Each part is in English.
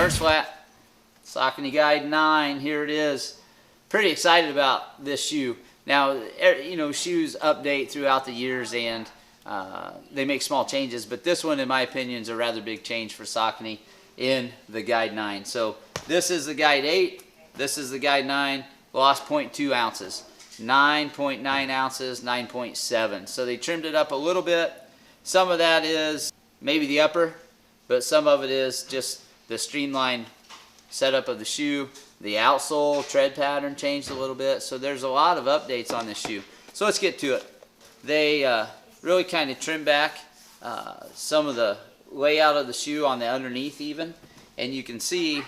Tires flat. Saucony Guide 9, here it is. Pretty excited about this shoe. Now, you know, shoes update throughout the years and they make small changes, but this one, in my opinion, is a rather big change for Saucony in the Guide 9. So this is the Guide 8, this is the Guide 9, lost 0.2 ounces. 9.9 ounces, 9.7. So they trimmed it up a little bit. Some of that is maybe the upper, but some of it is just the streamlined setup of the shoe. The outsole tread pattern changed a little bit. So there's a lot of updates on this shoe. So let's get to it. They really kind of trimmed back some of the layout of the shoe on the underneath even. And you can see,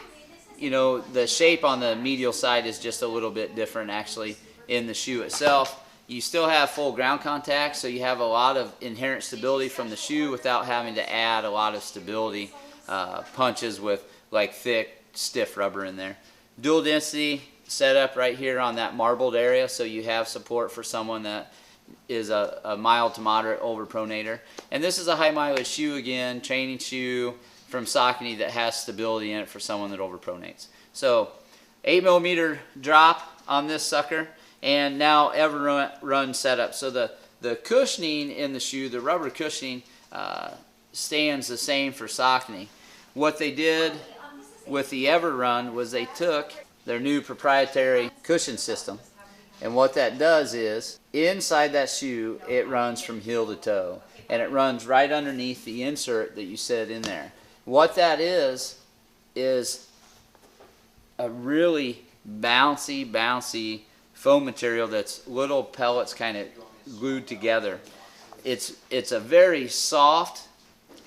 you know, the shape on the medial side is just a little bit different actually in the shoe itself. You still have full ground contact, so you have a lot of inherent stability from the shoe without having to add a lot of stability punches with like thick, stiff rubber in there. Dual density setup right here on that marbled area, so you have support for someone that is a mild to moderate overpronator. And this is a high mileage shoe again, training shoe from Saucony that has stability in it for someone that overpronates. So 8mm drop on this sucker, and now Everun setup. So the cushioning in the shoe, the rubber cushioning, stands the same for Saucony. What they did with the Everun was they took their new proprietary cushion system, and what that does is inside that shoe it runs from heel to toe, and it runs right underneath the insert that you set in there. What that is a really bouncy foam material that's little pellets kind of glued together. It's a very soft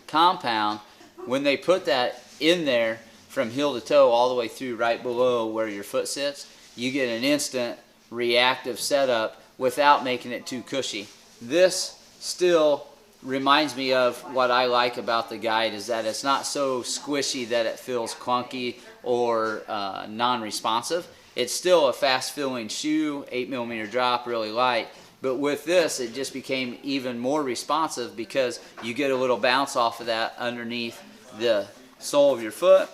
compound. When they put that in there from heel to toe all the way through right below where your foot sits, you get an instant reactive setup without making it too cushy. This still reminds me of what I like about the Guide, is that it's not so squishy that it feels clunky or non-responsive. It's still a fast-filling shoe, 8mm drop, really light. But with this, it just became even more responsive because you get a little bounce off of that underneath the sole of your foot,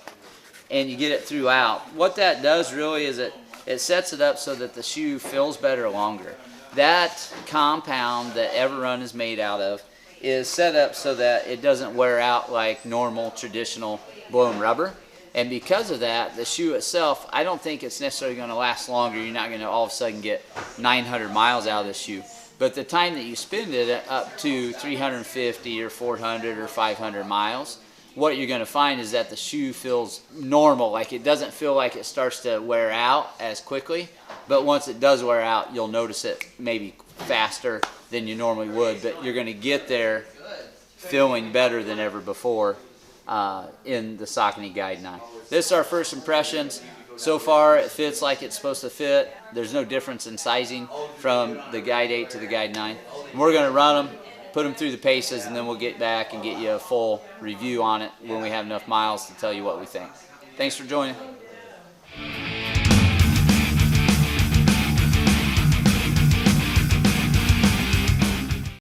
and you get it throughout. What that does really is it sets it up so that the shoe feels better longer. That compound that Everun is made out of is set up so that it doesn't wear out like normal traditional blown rubber. And because of that, the shoe itself, I don't think it's necessarily going to last longer. You're not going to all of a sudden get 900 miles out of this shoe. But the time that you spend it up to 350 or 400 or 500 miles, what you're going to find is that the shoe feels normal. Like it doesn't feel like it starts to wear out as quickly. But once it does wear out, you'll notice it maybe faster than you normally would. But you're going to get there feeling better than ever before in the Saucony Guide 9. This is our first impressions. So far it fits like it's supposed to fit. There's no difference in sizing from the Guide 8 to the Guide 9. And we're going to run them, put them through the paces, and then we'll get back and get you a full review on it when we have enough miles to tell you what we think. Thanks for joining.